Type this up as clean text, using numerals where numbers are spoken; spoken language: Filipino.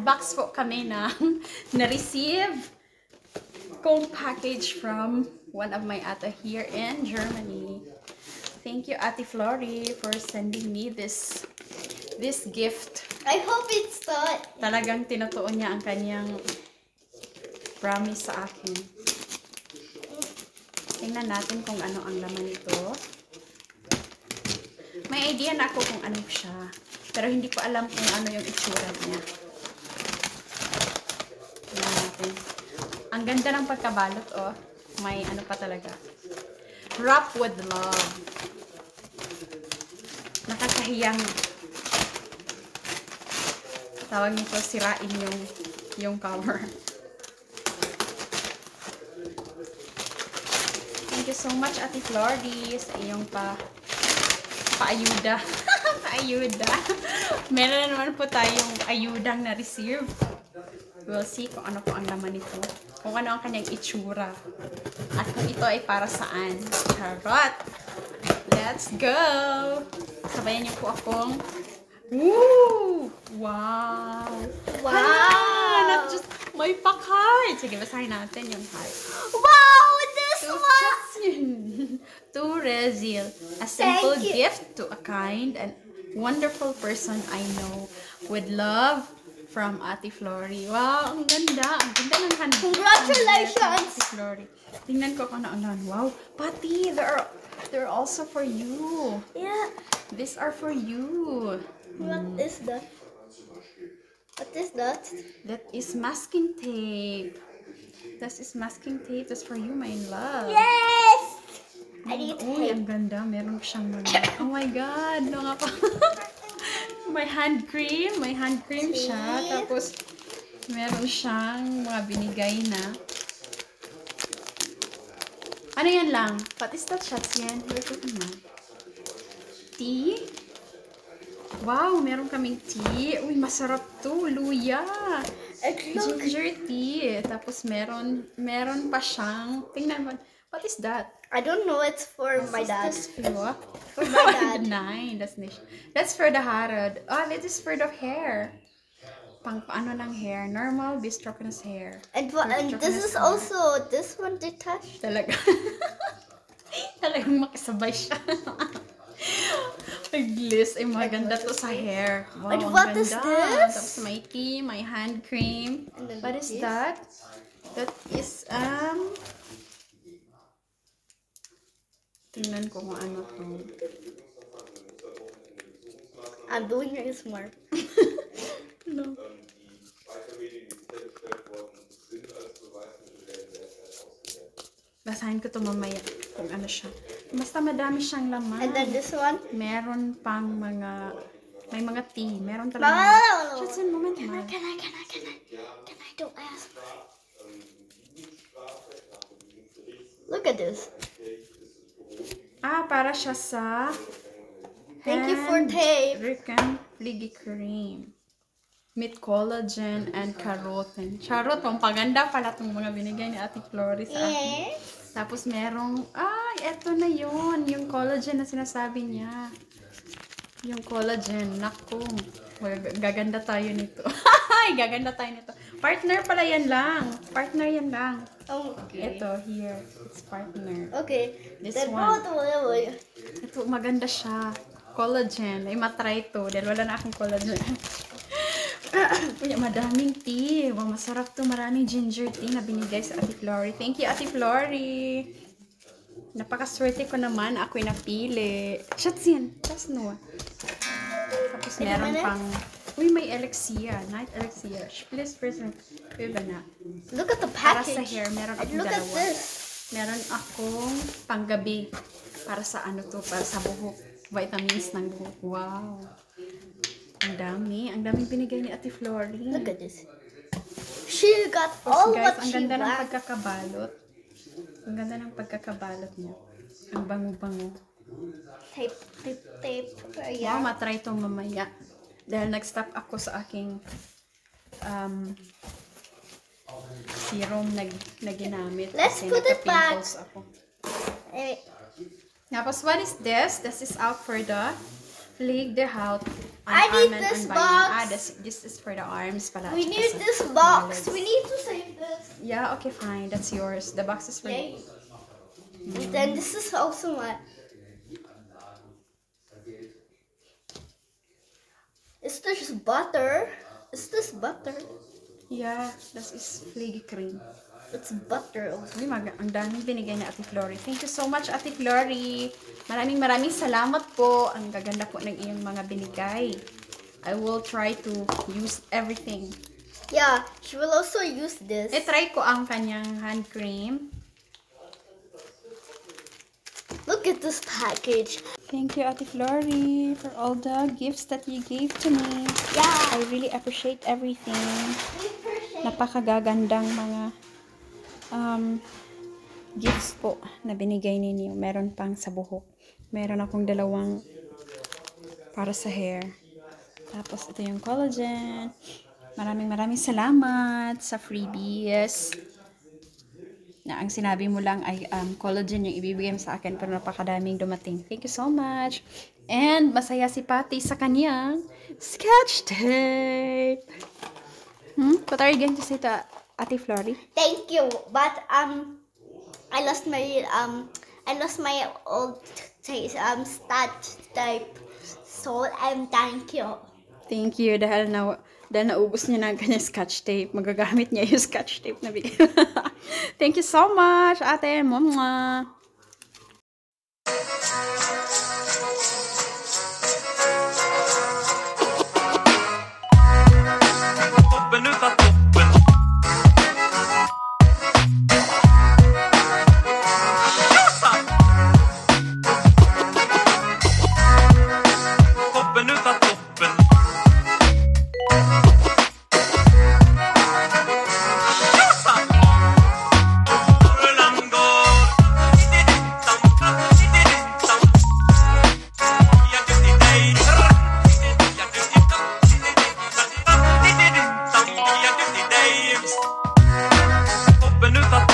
nag-unbox po kami ng na-receive kong package from one of my ate here in Germany. Thank you, Ate Flori, for sending me this gift. I hope it's not. Talagang tinutuon niya ang kanyang promise sa akin. Tingnan natin kung ano ang laman nito. May idea na ako kung ano siya. Pero hindi ko alam kung ano yung itsura niya. Tingnan natin. Ang ganda ng pagkabalot, oh. May ano pa talaga. Wrap with love. Nakakahiyang. Tawag nito, sirain yung cover. Thank you so much, Ate Flordy, sa iyong paayuda. Paayuda. Meron na naman po tayong ayudang na-receive. We'll see kung ano po ang laman nito. Kung ano ang kanyang itsura. At kung ito ay para saan. Charot! Let's go! Sabayan niyo po akong woo! Wow! Wow! Hala! Not just may pa-card! Sige, basahin natin yung card. Wow! This one! To Rezil, a simple gift to a kind and wonderful person I know. With love, from Ate Flori. Wow, ang ganda. Ang ganda ng handbag. Congratulations! Ate Flori. Tingnan ko kung ano. Wow, Pati, they're also for you. Yeah. These are for you. What is that? What is that? That is masking tape. That is masking tape. That's for you, my love. Yes! I need Uy, ang tape. ganda. Meron siyang mga... Oh my God. No nga pa. May hand cream. May hand cream siya. Tapos, meron siyang mga binigay na. Ano yan lang? What is that shots yan? Wait, naman. Tea? Wow, meron kaming tea. Uy, masarap to. Luya. Ginger tea. Tapos, meron pa siyang... Tingnan mo. What is that? I don't know. It's for my dad. What? For my dad. Nine. That's for the harad. Oh, this is for the hair. Pang paano ng hair? Normal bistrokenous hair. And this is also this one detached. Talaga. Talagang makisabay siya. Pag-list ay maganda to sa hair. Wow, And ang what is ganda. this? Tapos may tea, may hand cream. What is that? That is tingnan ko kung ano to. I'm doing it smart. No. Basahin ko to mamaya kung ano siya. Basta madami siyang laman. And then this one. Meron pang mga, may mga tea. Meron No, talaga. no, no, Just a moment, Can Mal. I don't ask. Look at this. Para siya sa Thank you for tape. Rican Pligi Cream. Meat collagen and carotene. Charot, pampaganda pala itong mga binigay ni Ate Flori sa akin. Yes. Tapos merong, eto na yun. Yung collagen na sinasabi niya. Yung collagen. Naku, gaganda tayo nito. Gaganda tayo nito. Partner pala yan lang. Partner yan lang. Oh, okay. Ito, here. It's partner. Okay. This Then one. wait. Ito, maganda siya. Collagen. Ay, matry to. Dahil wala na akong collagen. Uy, madaming tea. Wow, masarap to. Maraming ginger tea na binigay sa Ate Flori. Thank you, Ate Flori. Napakaswerte ko naman. Ako'y napili. Shots yan. Shots no. Tapos meron pang... Uy, may elixir. Night elixir. Please, person. Iba na. Look at the Para package. sa hair, meron akong Look at dalawa. this. Meron akong panggabi. Para sa ano to, para sa buhok. Vitamins ng buhok. Wow. Ang dami. Ang daming binigay ni Ate Flori. Look at this. She got all Guys, what ang she ganda ng wants. pagkakabalot. Ang ganda ng pagkakabalot niya. Ang bango-bango. Tape. Wow, Yeah. matry itong mamaya. Dahil nag-stop ako sa aking serum na ginamit. Let's kasi put it back. nagka-pimples ako. Eh, Tapos, what is this? This is out for the Flieg de Hout I need arm this unbinding. box. This is for the arms pala. We tsaka need sa this mga box. legs. We need to save this. Yeah, okay, fine. That's yours. The box is for Yay. And then this is also my. Is this butter? Is this butter? Yeah, this is flaky cream. It's butter also. Uy, ang daming binigay na Ate Flory. Thank you so much, Ate Flory. Maraming salamat po. Ang gaganda po ng iyong mga binigay. I will try to use everything. Yeah, she will also use this. Try ko ang kanyang hand cream. Look at this package. Thank you, Ate Flory, for all the gifts that you gave to me. Yeah. I really appreciate everything. Napakagagandang mga gifts po na binigay ninyo. Meron pang sa buhok. Meron akong dalawang para sa hair. Tapos ito yung collagen. Maraming salamat sa freebies. Na ang sinabi mo lang ay collagen yung ibibigay mo sa akin, pero napakadaming dumating. Thank you so much. And masaya si Patty sa kanyang sketch tape. What are you going to say to Ate Flory? Thank you, but I lost my old sketch tape. So thank you. Thank you dahil naubos niya na ang kanyang sketch tape. Magagamit niya yung sketch tape na bigay. Thank you so much, ate. Mwah! Open up.